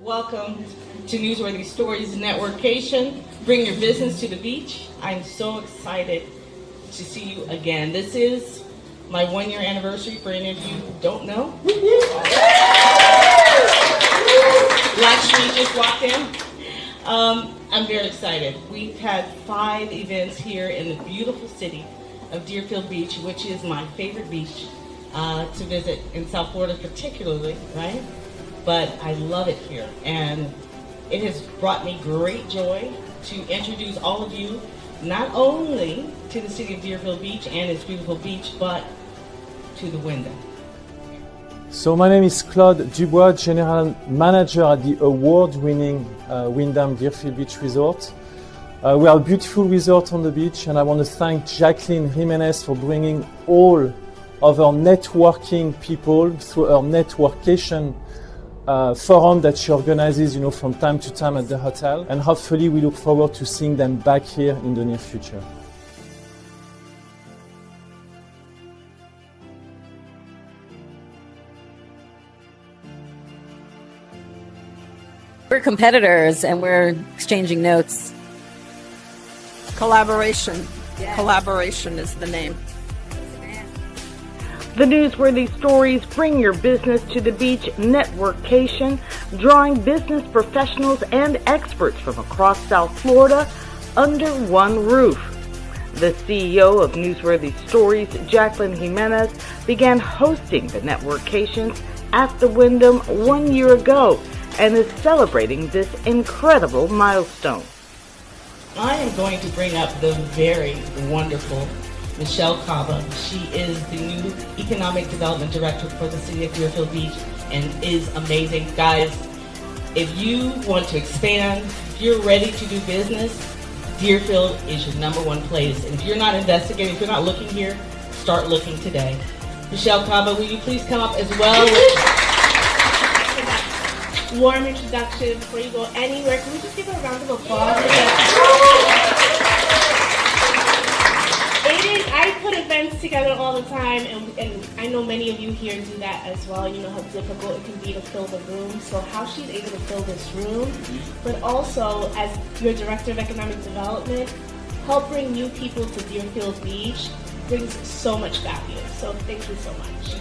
Welcome to Newsworthy Stories Networkation. Bring your business to the beach. I'm so excited to see you again. This is my 1-year anniversary for any of you who don't know. Lakshmi just walked in. I'm very excited. We've had 5 events here in the beautiful city of Deerfield Beach, which is my favorite beach to visit in South Florida particularly, right? But I love it here, and it has brought me great joy to introduce all of you not only to the city of Deerfield Beach and its beautiful beach, but to the Wyndham. So my name is Claude Dubois, General Manager at the award-winning Wyndham Deerfield Beach Resort. We are a beautiful resort on the beach, and I want to thank Jacqueline Jimenez for bringing all of our networking people through our networkation forum that she organizes, from time to time at the hotel. And hopefully we look forward to seeing them back here in the near future. We're competitors and we're exchanging notes. Collaboration. Yeah. Collaboration is the name. The Newsworthy Stories Bring Your Business to the Beach Networkation, drawing business professionals and experts from across South Florida under one roof. The CEO of Newsworthy Stories, Jacqueline Jimenez, began hosting the networkations at the Wyndham 1 year ago and is celebrating this incredible milestone. I am going to bring up the very wonderful Michelle Cava. She is the new Economic Development Director for the City of Deerfield Beach and is amazing. Guys, if you want to expand, if you're ready to do business, Deerfield is your #1 place. And if you're not investigating, if you're not looking here, start looking today. Michelle Cava, will you please come up as well? Warm introduction before you go anywhere. Can we just give her a round of applause? I put events together all the time, and I know many of you here do that as well. You know how difficult it can be to fill the room. So how she's able to fill this room, but also as your Director of Economic Development, help bring new people to Deerfield Beach brings so much value. So thank you so much.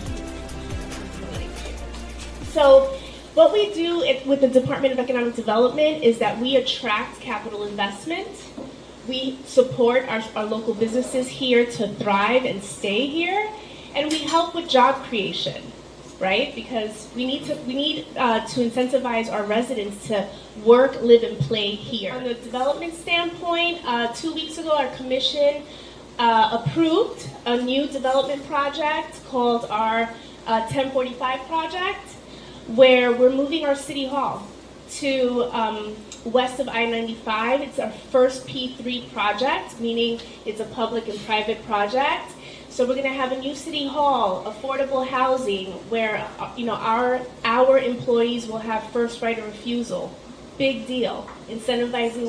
So what we do with the Department of Economic Development is that we attract capital investment. We support our local businesses here to thrive and stay here, and we help with job creation, right? Because we need to incentivize our residents to work, live, and play here. On the development standpoint, 2 weeks ago, our commission approved a new development project called our 1045 project, where we're moving our city hall to west of I-95. It's our first P3 project, meaning it's a public and private project. So we're going to have a new city hall, affordable housing, where our employees will have first right of refusal. Big deal. Incentivizing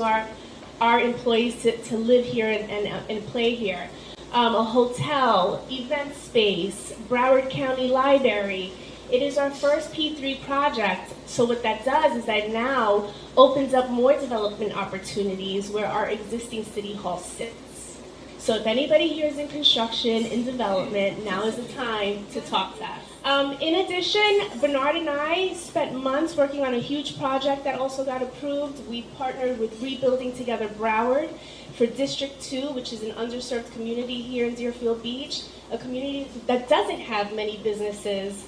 our employees to live here and play here. A hotel, event space, Broward County Library. It is our first P3 project, so what that does is that now opens up more development opportunities where our existing city hall sits. So if anybody here is in construction, in development, now is the time to talk to us. In addition, Bernard and I spent months working on a huge project that also got approved. We partnered with Rebuilding Together Broward for District 2, which is an underserved community here in Deerfield Beach, a community that doesn't have many businesses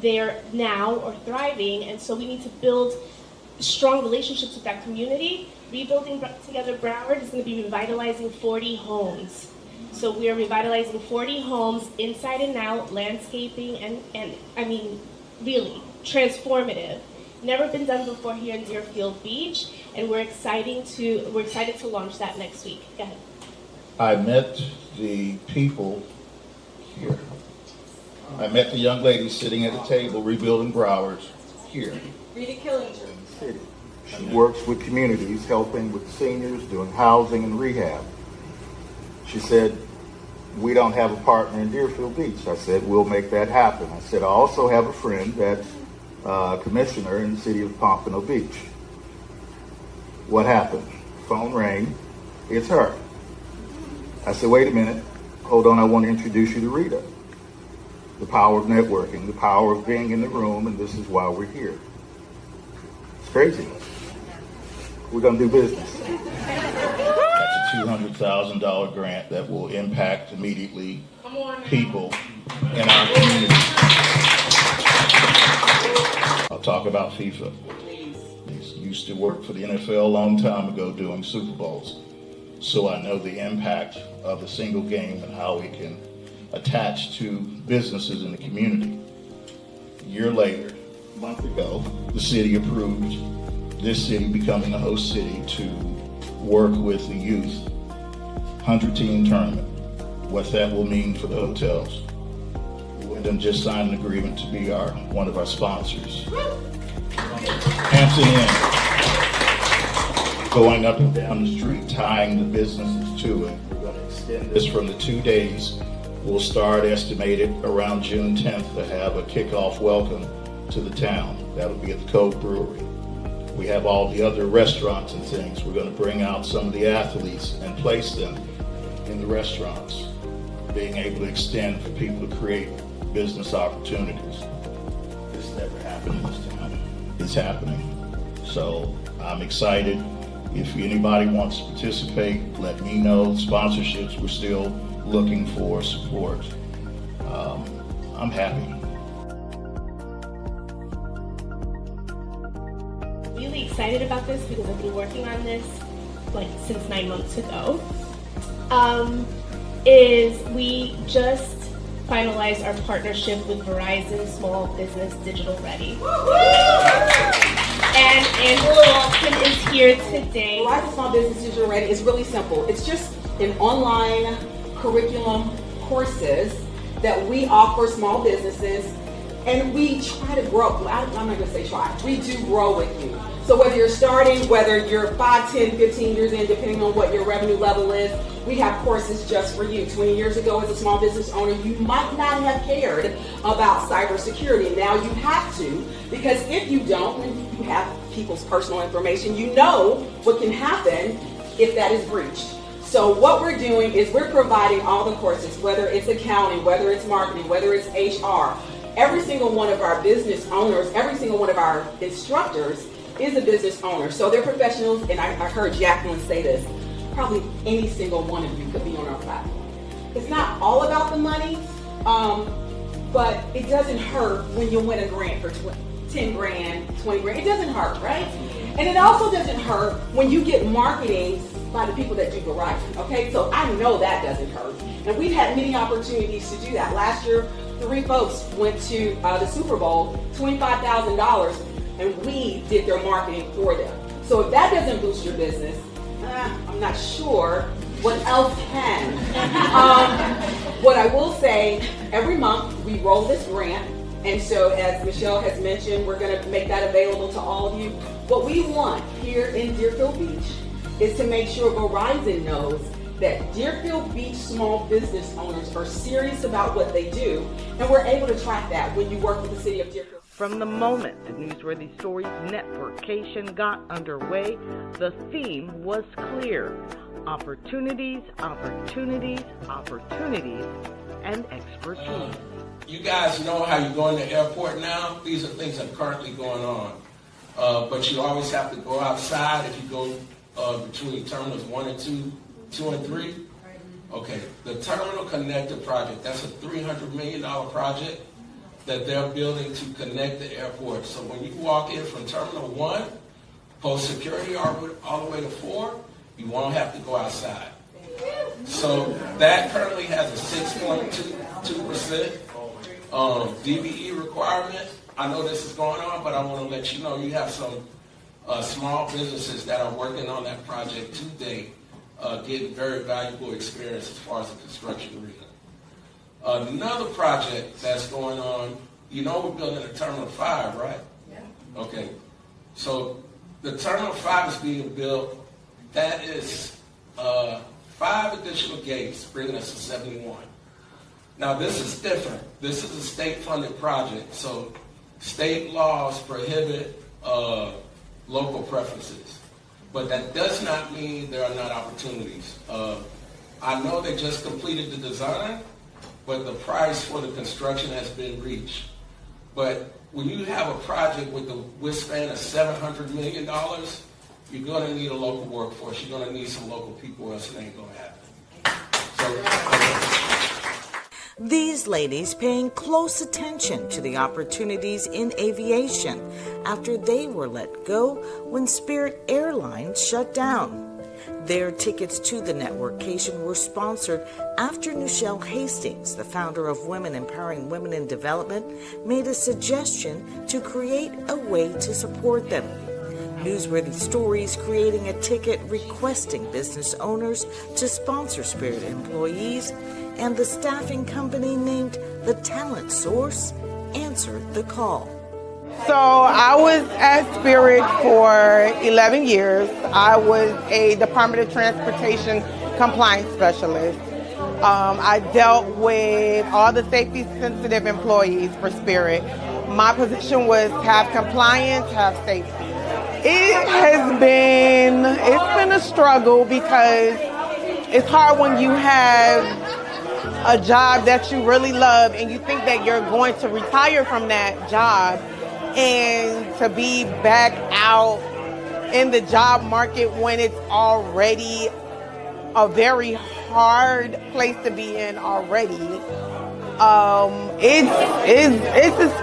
there now or thriving, and so we need to build strong relationships with that community. Rebuilding Together Broward is going to be revitalizing 40 homes. So we are revitalizing 40 homes inside and out, landscaping, and I mean, really transformative. Never been done before here in Deerfield Beach, and we're excited to launch that next week. Go ahead. I met the people here. I met the young lady sitting at a table rebuilding Broward here. Rita Killinger. City. She works with communities, helping with seniors, doing housing and rehab. She said, we don't have a partner in Deerfield Beach. I said, we'll make that happen. I said, I also have a friend that's commissioner in the city of Pompano Beach. What happened? Phone rang. It's her. I said, wait a minute. Hold on, I want to introduce you to Rita. The power of networking, the power of being in the room, and this is why we're here. It's crazy. We're going to do business. That's a $200,000 grant that will impact immediately people in our community. I'll talk about FIFA. I used to work for the NFL a long time ago doing Super Bowls. So I know the impact of a single game and how it can attach to businesses in the community. A year later, a month ago, the city approved this city becoming a host city to work with the youth 100-team tournament. What that will mean for the hotels. Wyndham just signed an agreement to be one of our sponsors. Hampton Inn, going up and down the street, tying the businesses to it. We're going to extend this from the 2 days. We'll start estimated around June 10th to have a kickoff welcome to the town. That'll be at the Cove Brewery. We have all the other restaurants and things. We're going to bring out some of the athletes and place them in the restaurants, being able to extend for people to create business opportunities. This never happened in this town. It's happening. So I'm excited. If anybody wants to participate, let me know. Sponsorships, we're still looking for support. I'm happy. Really excited about this because I've been working on this since 9 months ago. Is we just finalized our partnership with Verizon Small Business Digital Ready. And Angela Walton is here today. Verizon Small Business Digital Ready is really simple. It's just an online curriculum courses that we offer small businesses, and we try to grow. I'm not going to say try. We do grow with you. So whether you're starting, whether you're 5, 10, 15 years in, depending on what your revenue level is, we have courses just for you. 20 years ago, as a small business owner, you might not have cared about cybersecurity. Now you have to, because if you don't, you have people's personal information, you know what can happen if that is breached. So what we're doing is we're providing all the courses, whether it's accounting, whether it's marketing, whether it's HR. Every single one of our business owners, every single one of our instructors is a business owner. So they're professionals, and I heard Jacqueline say this, probably any single one of you could be on our platform. It's not all about the money, but it doesn't hurt when you win a grant for 10 grand, 20 grand. It doesn't hurt, right? And it also doesn't hurt when you get marketing by the people that do Verizon, okay? So I know that doesn't hurt. And we've had many opportunities to do that. Last year, 3 folks went to the Super Bowl, $25,000, and we did their marketing for them. So if that doesn't boost your business, I'm not sure what else can. What I will say, every month we roll this grant, and so as Michelle has mentioned, we're going to make that available to all of you. What we want here in Deerfield Beach is to make sure Verizon knows that Deerfield Beach small business owners are serious about what they do, and we're able to track that when you work with the city of Deerfield. From the moment the Newsworthy Stories networkation got underway, the theme was clear. Opportunities, opportunities, opportunities, and expertise. You guys know how you go in the airport now? These are things that are currently going on. But you always have to go outside if you go between terminals 1 and 2 and 3. Okay, the Terminal Connector project, that's a $300 million project that they're building to connect the airport. So when you walk in from Terminal 1, post security all the way to 4, you won't have to go outside. So that currently has a 6.2% DBE requirement. I know this is going on, but I want to let you know you have some small businesses that are working on that project today, getting very valuable experience as far as the construction arena. Another project that's going on, you know we're building a Terminal 5, right? Yeah. Okay. So the Terminal 5 is being built. That is 5 additional gates, bringing us to 71. Now this is different. This is a state-funded project. So State laws prohibit local preferences, but that does not mean there are not opportunities. I know they just completed the design, but the price for the construction has been reached. But when you have a project with the wingspan of $700 million, you're going to need a local workforce. You're going to need some local people, or else it ain't going to happen. These ladies paying close attention to the opportunities in aviation after they were let go when Spirit Airlines shut down. Their tickets to the networkcation were sponsored after Nichelle Hastings, the founder of Women Empowering Women in Development, made a suggestion to create a way to support them. Newsworthy Stories creating a ticket requesting business owners to sponsor Spirit employees, and the staffing company named The Talent Source answered the call. So I was at Spirit for 11 years. I was a Department of Transportation compliance specialist. I dealt with all the safety sensitive employees for Spirit. My position was have compliance, have safety. It's been a struggle because it's hard when you have a job that you really love and you think that you're going to retire from that job, and to be back out in the job market when it's already a very hard place to be in already. It's just,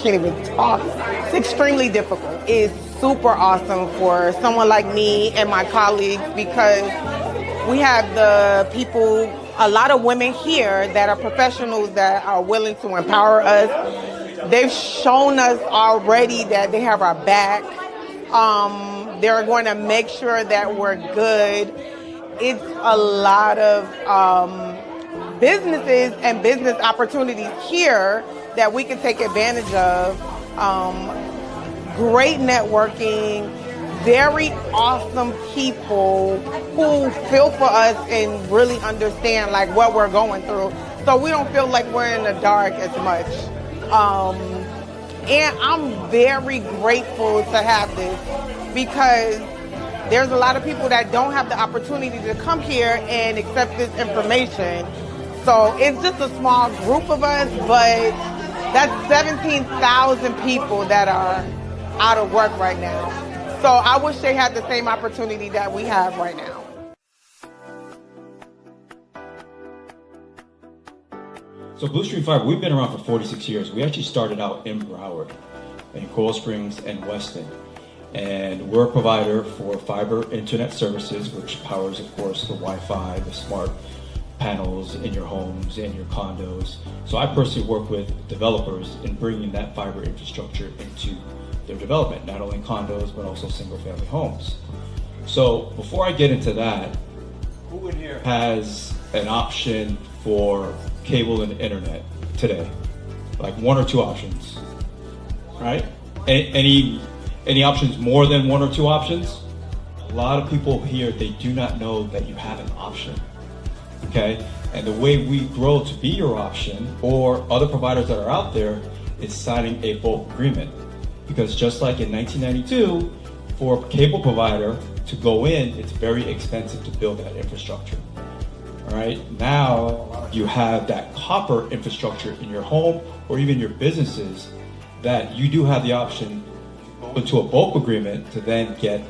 can't even talk. It's extremely difficult. It's super awesome for someone like me and my colleagues because we have the people, a lot of women here that are professionals that are willing to empower us. They've shown us already that they have our back. They're going to make sure that we're good. It's a lot of businesses and business opportunities here that we can take advantage of. Great networking, very awesome people who feel for us and really understand like what we're going through. So we don't feel like we're in the dark as much. And I'm very grateful to have this because there's a lot of people that don't have the opportunity to come here and accept this information. So it's just a small group of us, but that's 17,000 people that are out of work right now. So I wish they had the same opportunity that we have right now. So Blue Stream Fiber, we've been around for 46 years. We actually started out in Broward, in Coral Springs and Weston. And we're a provider for fiber internet services, which powers, of course, the Wi-Fi, the smart panels in your homes and your condos. So I personally work with developers in bringing that fiber infrastructure into their development, not only condos, but also single-family homes. So before I get into that, who in here has an option for cable and internet today? Like one or two options, right? Any options more than one or two options? A lot of people here, they do not know that you have an option, okay? And the way we grow to be your option, or other providers that are out there, is signing a bulk agreement. Because just like in 1992, for a cable provider to go in, it's very expensive to build that infrastructure. All right, now you have that copper infrastructure in your home or even your businesses that you do have the option into a bulk agreement to then get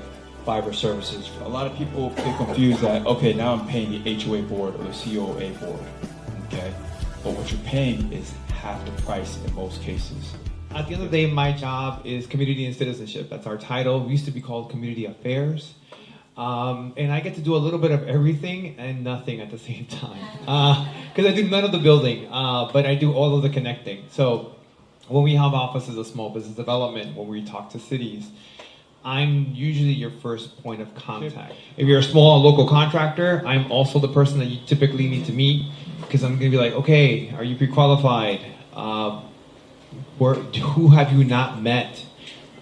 fiber services. A lot of people get confused that, okay, now I'm paying the HOA board or the COA board, okay? But what you're paying is half the price in most cases. At the end of the day, my job is community and citizenship. That's our title. We used to be called community affairs. And I get to do a little bit of everything and nothing at the same time. Because I do none of the building, but I do all of the connecting. So when we have offices of small business development, when we talk to cities, I'm usually your first point of contact. If you're a small local contractor, I'm also the person that you typically need to meet, because I'm going to be like, okay, are you pre-qualified? Who have you not met?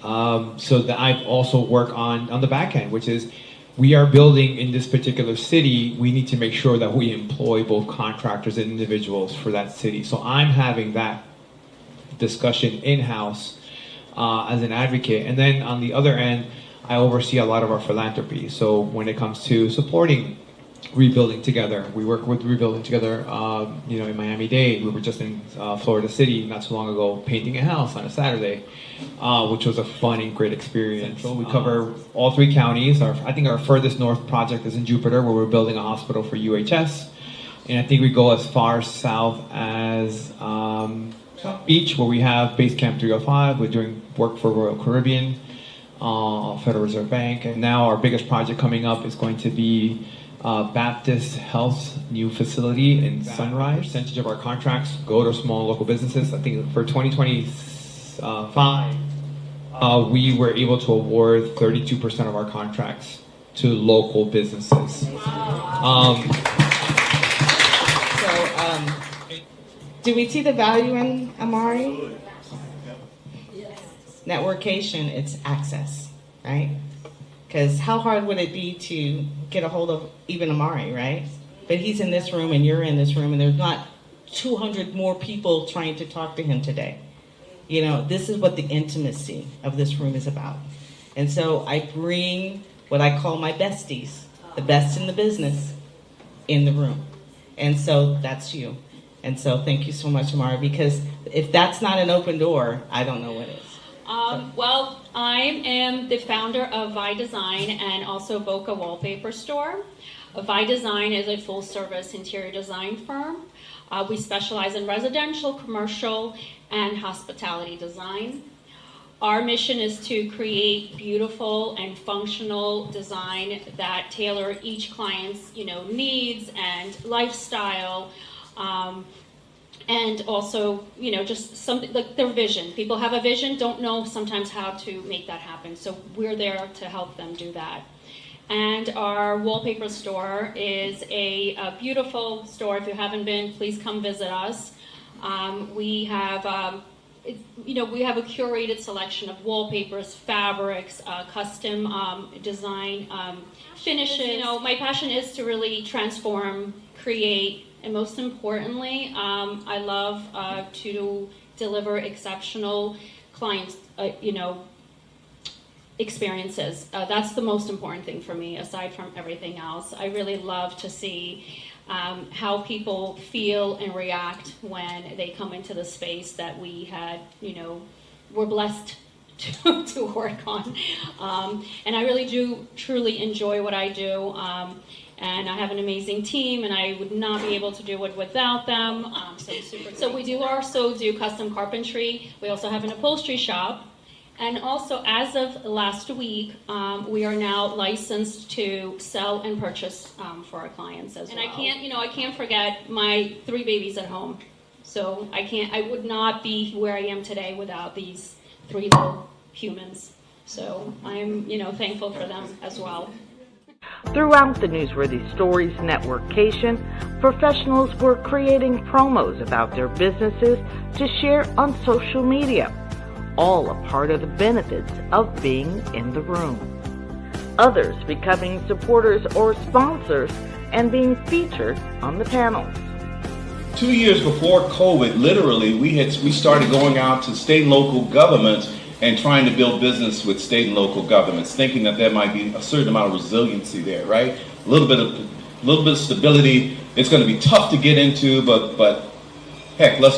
So that I also work on the back end, which is we are building in this particular city. We need to make sure that we employ both contractors and individuals for that city. So I'm having that discussion in-house as an advocate. And then on the other end, I oversee a lot of our philanthropy. So when it comes to supporting Rebuilding Together, we work with Rebuilding Together, in Miami-Dade. We were just in Florida City not too long ago painting a house on a Saturday, which was a fun and great experience. So we cover all 3 counties. I think our furthest north project is in Jupiter, where we're building a hospital for UHS. And I think we go as far south as South Beach, where we have Base Camp 305. We're doing work for Royal Caribbean, Federal Reserve Bank. And now our biggest project coming up is going to be Baptist Health's new facility in Sunrise. Percentage of our contracts go to small local businesses. I think for 2025, we were able to award 32% of our contracts to local businesses. Do we see the value in Amari? Networkation, it's access, right? Because how hard would it be to get a hold of even Amari, right? But he's in this room and you're in this room and there's not 200 more people trying to talk to him today. This is what the intimacy of this room is about. And so I bring what I call my besties, the best in the business, in the room. And so that's you. And so thank you so much, Amari, because if that's not an open door, I don't know what is. Well, I am the founder of Vi Design and also Boca Wallpaper Store. Vi Design is a full-service interior design firm. We specialize in residential, commercial, and hospitality design. Our mission is to create beautiful and functional design that tailor each client's, needs and lifestyle. And also, just something like their vision. People have a vision, don't know sometimes how to make that happen. So we're there to help them do that. And our wallpaper store is a beautiful store. If you haven't been, please come visit us. We have a curated selection of wallpapers, fabrics, custom design, finishes. My passion is to really transform, create, and most importantly, I love to deliver exceptional clients, experiences. That's the most important thing for me, aside from everything else. I really love to see how people feel and react when they come into the space that we had, we're blessed to work on. And I really do truly enjoy what I do. And I have an amazing team, and I would not be able to do it without them. So we do also do custom carpentry. We also have an upholstery shop. And also, as of last week, we are now licensed to sell and purchase for our clients as well. And I can't forget my 3 babies at home. So I would not be where I am today without these 3 little humans. So I'm, thankful for them as well. Throughout the Newsworthy Stories networkation, professionals were creating promos about their businesses to share on social media, all a part of the benefits of being in the room. Others becoming supporters or sponsors and being featured on the panels. 2 years before COVID, literally, we started going out to state and local governments and trying to build business with state and local governments, thinking that there might be a certain amount of resiliency there, right? A little bit of stability. It's going to be tough to get into, but heck, let's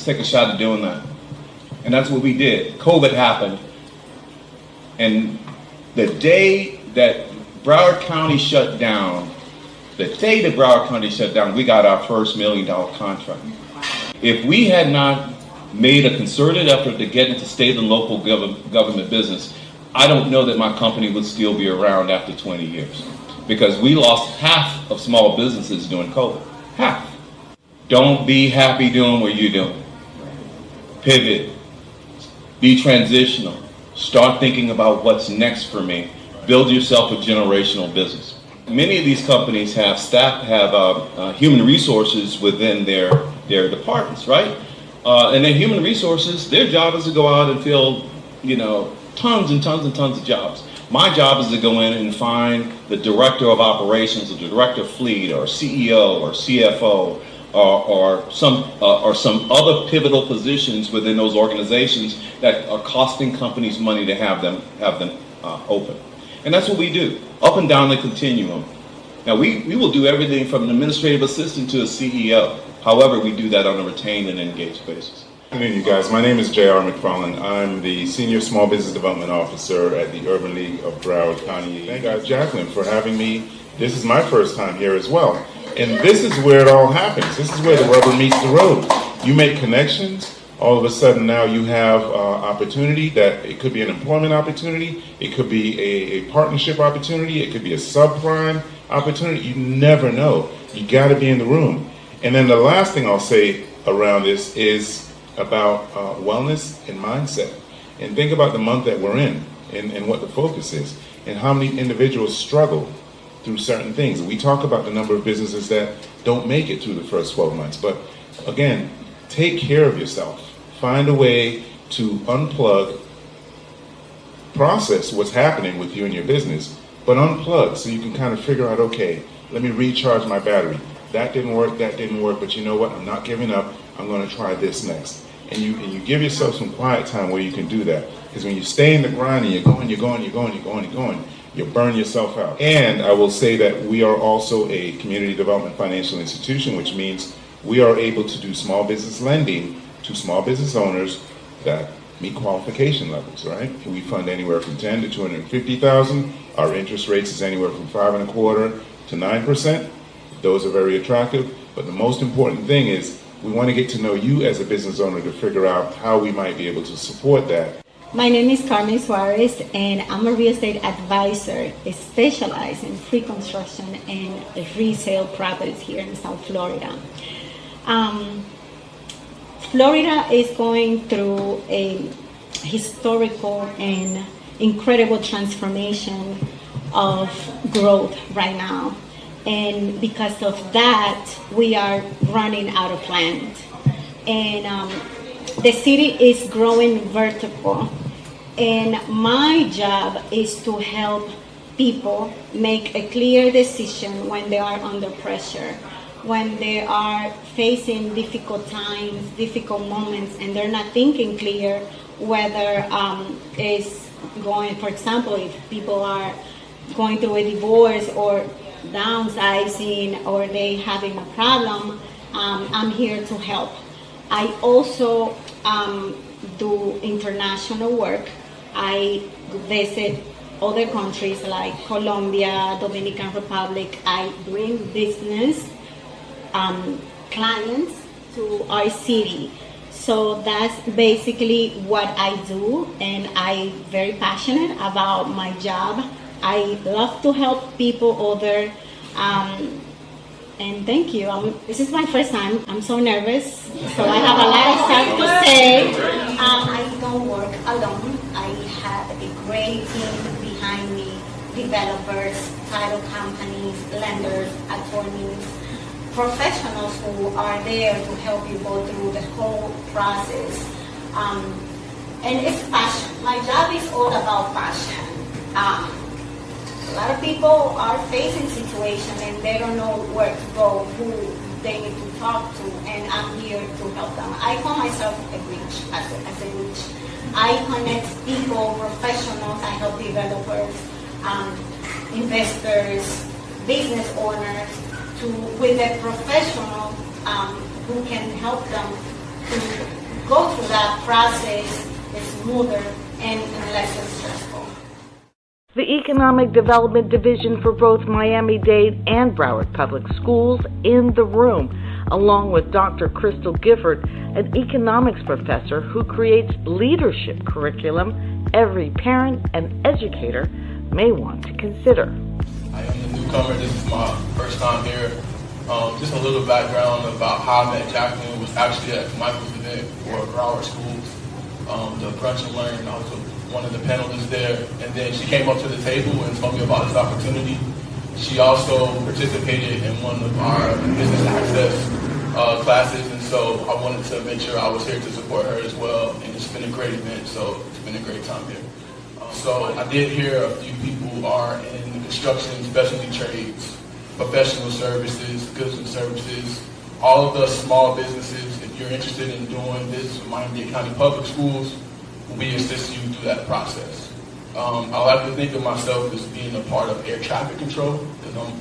take a shot at doing that. And that's what we did. COVID happened, and the day that Broward County shut down, we got our first $1 million contract. If we had not made a concerted effort to get into state and local government business, I don't know that my company would still be around after 20 years. Because we lost half of small businesses during COVID. Half. Don't be happy doing what you're doing. Pivot. Be transitional. Start thinking about what's next for me. Build yourself a generational business. Many of these companies have human resources within their departments, right? And then human resources, their job is to go out and fill, tons and tons and tons of jobs. My job is to go in and find the director of operations, or the director of fleet, or CEO, or CFO, or some other pivotal positions within those organizations that are costing companies money to have them open. And that's what we do, up and down the continuum. Now, we will do everything from an administrative assistant to a CEO. However, we do that on a retained and engaged basis. Good evening, you guys. My name is J.R. McFarland. I'm the Senior Small Business Development Officer at the Urban League of Broward County. Thank you, Jacqueline, for having me. This is my first time here as well. And this is where it all happens. This is where the rubber meets the road. You make connections. All of a sudden now you have opportunity that it could be an employment opportunity. It could be a partnership opportunity. It could be a subprime opportunity. You never know. You got to be in the room. And then the last thing I'll say around this is about wellness and mindset. And think about the month that we're in and what the focus is and how many individuals struggle through certain things. We talk about the number of businesses that don't make it through the first 12 months. But again, take care of yourself. Find a way to unplug, process what's happening with you and your business, but unplug so you can kind of figure out, okay, let me recharge my battery. That didn't work, but you know what? I'm not giving up. I'm going to try this next. And you give yourself some quiet time where you can do that. Because when you stay in the grind and you're going, you burn yourself out. And I will say that we are also a community development financial institution, which means we are able to do small business lending to small business owners that meet qualification levels, right? We fund anywhere from $10,000 to $250,000. Our interest rates is anywhere from 5.25% to 9%. Those are very attractive. But the most important thing is we want to get to know you as a business owner to figure out how we might be able to support that. My name is Carmen Suarez, and I'm a real estate advisor specialized in pre-construction and resale properties here in South Florida. Florida is going through a historical and incredible transformation of growth right now. And because of that, we are running out of land. And the city is growing vertical. And my job is to help people make a clear decision when they are under pressure, when they are facing difficult times, difficult moments, and they're not thinking clear whether it's going, for example, if people are going through a divorce or downsizing or they having a problem, I'm here to help. I also do international work. I visit other countries like Colombia, Dominican Republic. I bring business clients to our city. So that's basically what I do, and I'm very passionate about my job. I love to help people and thank you. This is my first time. I'm so nervous, so I have a lot of stuff to say. I don't work alone. I have a great team behind me, developers, title companies, lenders, attorneys, professionals who are there to help you go through the whole process. And it's passion. My job is all about passion. A lot of people are facing situations and they don't know where to go, who they need to talk to, and I'm here to help them. I call myself a bridge, as a bridge. I connect people, professionals, I help developers, investors, business owners, with a professional who can help them to go through that process smoother and less stressful. The Economic Development Division for both Miami-Dade and Broward Public Schools in the room, along with Dr. Crystal Gifford, an economics professor who creates leadership curriculum every parent and educator may want to consider. I am the newcomer. This is my first time here. Just a little background about how I met Jacqueline was actually at Michael's event for Broward Schools. The brunch and learn, I was one of the panelists there, and then she came up to the table and told me about this opportunity. She also participated in one of our business access classes, and so I wanted to make sure I was here to support her as well, and it's been a great event, so it's been a great time here. So I did hear a few people who are in construction, specialty trades, professional services, goods and services, all of the small businesses, if you're interested in doing business with Miami-Dade County Public Schools, we assist you through that process. I like to think of myself as being a part of air traffic control, because I'm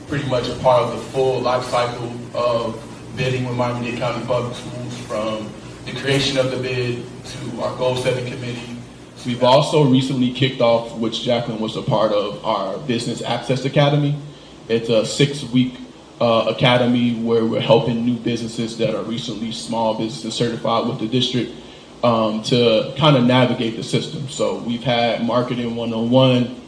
pretty much a part of the full life cycle of bidding with Miami-Dade County Public Schools, from the creation of the bid to our goal setting committee. We've also recently kicked off, which Jacqueline was a part of, our Business Access Academy. It's a 6-week academy where we're helping new businesses that are recently small businesses certified with the district to kind of navigate the system. So we've had Marketing 101.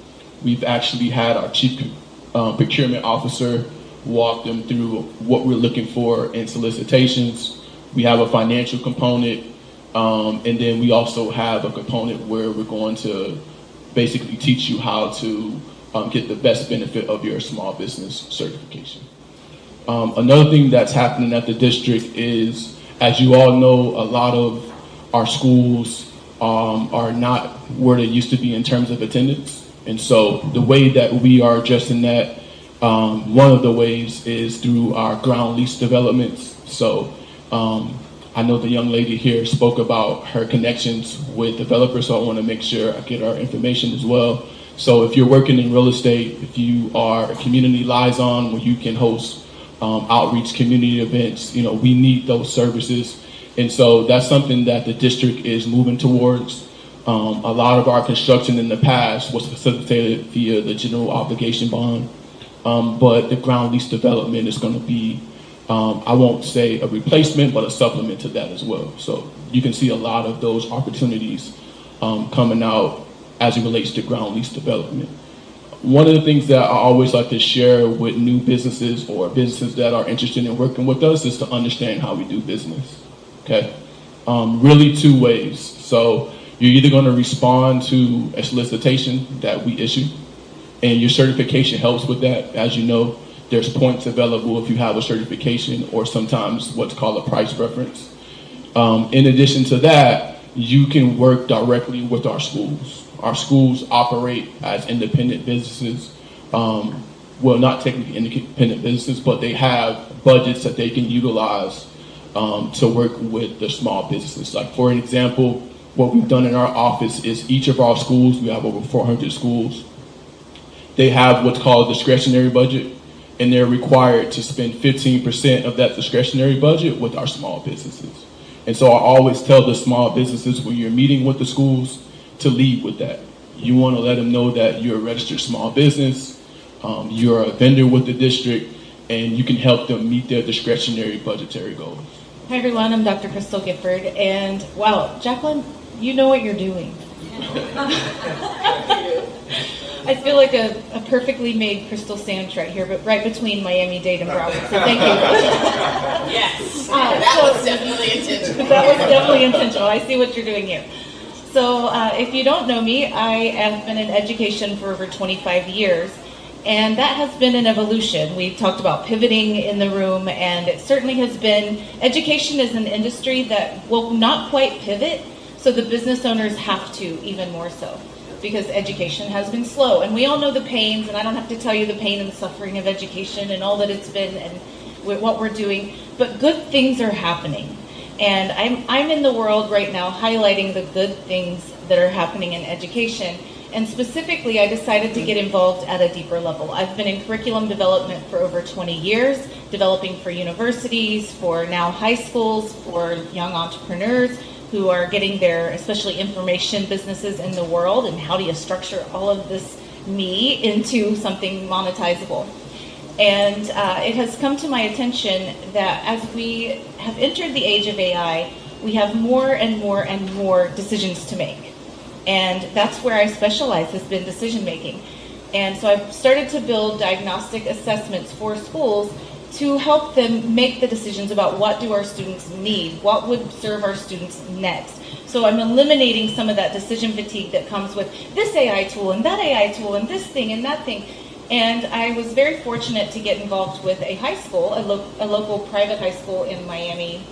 We've actually had our Chief Procurement Officer walk them through what we're looking for in solicitations. We have a financial component, and then we also have a component where we're going to basically teach you how to get the best benefit of your small business certification. Another thing that's happening at the district is, as you all know, a lot of our schools are not where they used to be in terms of attendance. And so the way that we are addressing that, one of the ways is through our ground lease developments. So I know the young lady here spoke about her connections with developers, so I want to make sure I get our information as well. So if you're working in real estate, if you are a community liaison where you can host outreach community events, you know, we need those services. And so that's something that the district is moving towards. A lot of our construction in the past was facilitated via the general obligation bond, but the ground lease development is going to be, I won't say a replacement, but a supplement to that as well. So you can see a lot of those opportunities coming out as it relates to ground lease development. One of the things that I always like to share with new businesses or businesses that are interested in working with us is to understand how we do business. Okay, really 2 ways. So you're either going to respond to a solicitation that we issue, and your certification helps with that. As you know, there's points available if you have a certification, or sometimes what's called a price preference. In addition to that, you can work directly with our schools. Our schools operate as independent businesses. Well, not technically independent businesses, but they have budgets that they can utilize to work with the small businesses. Like, for example, what we've done in our office is each of our schools, we have over 400 schools, they have what's called a discretionary budget, and they're required to spend 15% of that discretionary budget with our small businesses. And so I always tell the small businesses when you're meeting with the schools to lead with that. You want to let them know that you're a registered small business, you're a vendor with the district, and you can help them meet their discretionary budgetary goals. Hi everyone, I'm Dr. Crystal Gifford, and wow, Jacqueline, you know what you're doing. I feel like a perfectly made crystal sandwich right here, but right between Miami-Dade and Broward, so thank you. Yes, that was definitely intentional. That was definitely intentional. I see what you're doing here. So if you don't know me, I have been in education for over 25 years, and that has been an evolution. We've talked about pivoting in the room, and it certainly has been, education is an industry that will not quite pivot, so the business owners have to even more so, because education has been slow. And we all know the pains, and I don't have to tell you the pain and the suffering of education and all that it's been and what we're doing, but good things are happening. And I'm in the world right now highlighting the good things that are happening in education. And specifically, I decided to get involved at a deeper level. I've been in curriculum development for over 20 years, developing for universities, for now high schools, for young entrepreneurs who are getting their, especially information businesses in the world, and how do you structure all of this me into something monetizable. And it has come to my attention that as we have entered the age of AI, we have more and more and more decisions to make. And that's where I specialize, has been decision making. And so I've started to build diagnostic assessments for schools to help them make the decisions about what do our students need, what would serve our students next. So I'm eliminating some of that decision fatigue that comes with this AI tool and that AI tool and this thing and that thing. And I was very fortunate to get involved with a high school, a local private high school in Miami,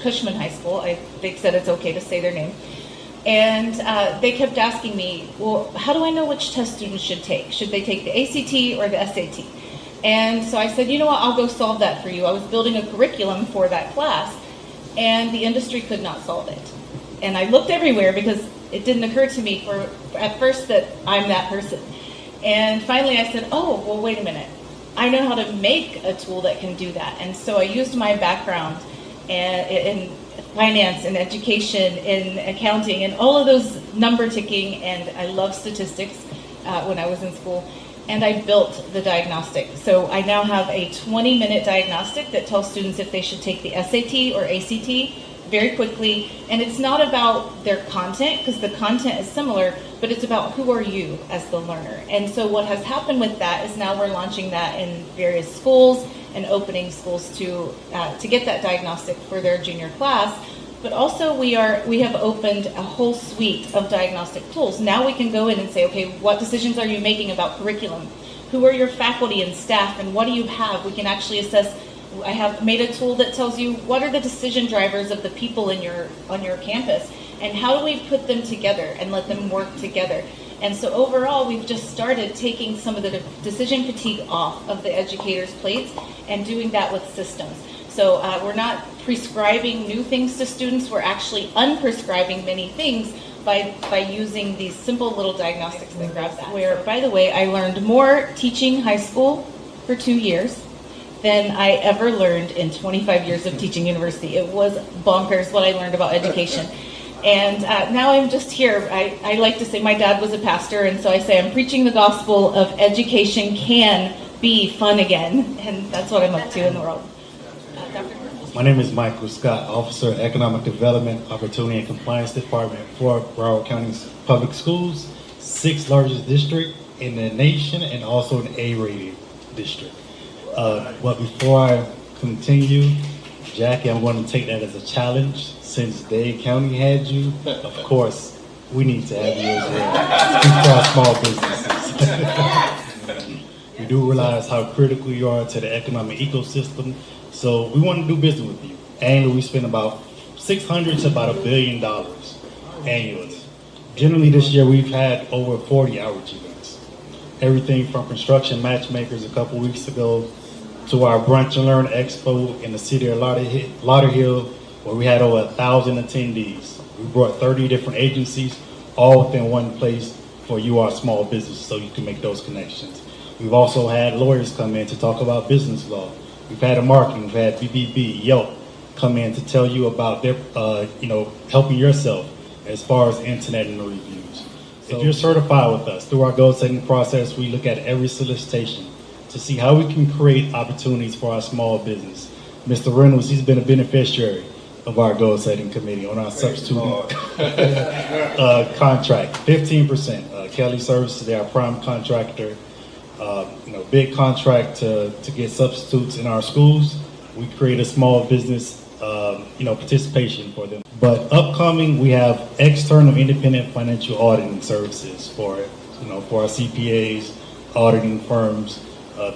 Cushman High School. They said it's okay to say their name. And they kept asking me, well, how do I know which test students should take? Should they take the ACT or the SAT? And so I said, you know what, I'll go solve that for you. I was building a curriculum for that class, and the industry could not solve it. And I looked everywhere because it didn't occur to me at first that I'm that person. And finally I said, oh, well, wait a minute. I know how to make a tool that can do that. And so I used my background in finance and education, in accounting, and all of those number ticking, and I love statistics when I was in school. And I built the diagnostic. So I now have a 20-minute diagnostic that tells students if they should take the SAT or ACT very quickly. And it's not about their content, because the content is similar, but it's about who are you as the learner. And so what has happened with that is now we're launching that in various schools and opening schools to get that diagnostic for their junior class. But also we have opened a whole suite of diagnostic tools. Now we can go in and say, okay, what decisions are you making about curriculum? Who are your faculty and staff, and what do you have? We can actually assess. I have made a tool that tells you what are the decision drivers of the people on your campus, and how do we put them together and let them work together. And so overall, we've just started taking some of the decision fatigue off of the educators' plates and doing that with systems. So we're not prescribing new things to students, we're actually unprescribing many things by using these simple little diagnostics that grab that. Where, by the way, I learned more teaching high school for 2 years than I ever learned in 25 years of teaching university. It was bonkers what I learned about education. And now I'm just here. I like to say my dad was a pastor, and so I say I'm preaching the gospel of education can be fun again, and that's what I'm up to in the world. My name is Michael Scott, Officer of Economic Development, Opportunity and Compliance Department for Broward County's public schools, 6th largest district in the nation, and also an A-rated district. But before I continue, Jackie, I'm going to take that as a challenge. Since Dade County had you, of course, we need to have you as well. Speak for our small businesses. We do realize how critical you are to the economic ecosystem, so we want to do business with you. Annually, we spend about $600 to about $1 billion annually. Generally, this year we've had over 40 outreach events. Everything from construction matchmakers a couple weeks ago to our Brunch and Learn Expo in the city of Lauderhill, where we had over 1,000 attendees. We brought 30 different agencies, all within one place for you, our small business, so you can make those connections. We've also had lawyers come in to talk about business law. We've had a marketing, we've had BBB, Yelp come in to tell you about their, helping yourself as far as internet and reviews. So, if you're certified with us, through our goal setting process, we look at every solicitation to see how we can create opportunities for our small business. Mr. Reynolds, he's been a beneficiary of our goal setting committee on our substitute contract, 15%. Kelly Services, they're our prime contractor. Big contract to get substitutes in our schools. We create a small business, participation for them. But upcoming, we have external independent financial auditing services for our CPAs, auditing firms.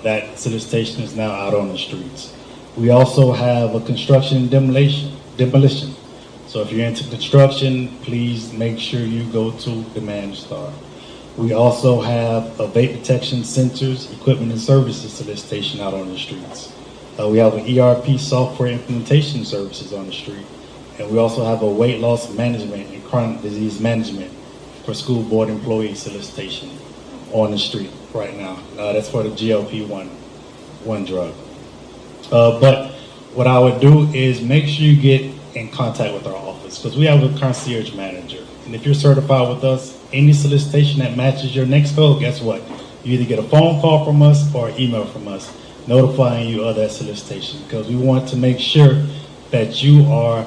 That solicitation is now out on the streets. We also have a construction and demolition. So if you're into construction, please make sure you go to Demand Star. We also have a vape detection sensors, equipment and services solicitation out on the streets. We have an ERP software implementation services on the street. And we also have a weight loss management and chronic disease management for school board employee solicitation on the street right now. That's for the GLP-1 drug. But what I would do is make sure you get in contact with our office, because we have a concierge manager. And if you're certified with us, any solicitation that matches your next goal, guess what? You either get a phone call from us or an email from us notifying you of that solicitation, because we want to make sure that you are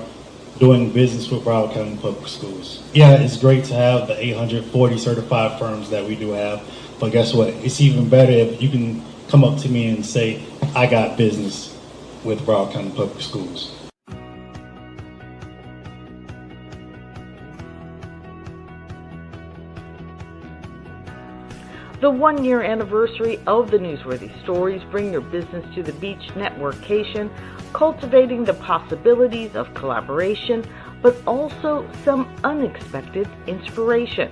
doing business with Broward County Public Schools. Yeah, it's great to have the 840 certified firms that we do have, but guess what? It's even better if you can come up to me and say, I got business with Broward County Public Schools. The 1-year anniversary of the Newsworthy Stories Bring Your Business to the Beach networkcation, cultivating the possibilities of collaboration, but also some unexpected inspiration.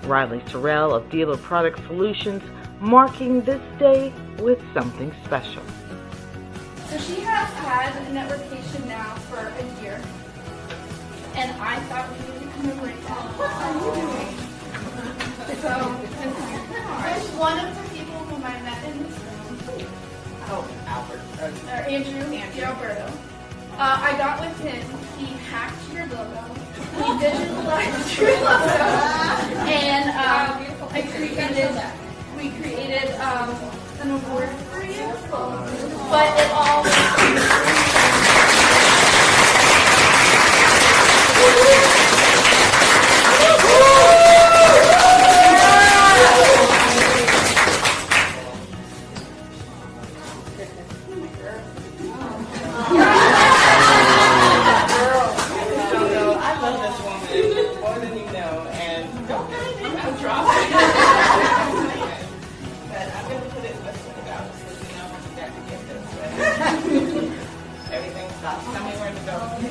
Riley Sorrell of Dealer Product Solutions marking this day with something special. So she has had a networkation now for a year, and I thought we needed to come and break that. What are you doing? So, there's one of the people whom I met in this room. Oh, Albert. Or Andrew. Alberto. I got with him. He hacked your logo. He digitalized your logo. And we created an award for you. But it all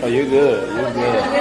Oh, you're good. You're good.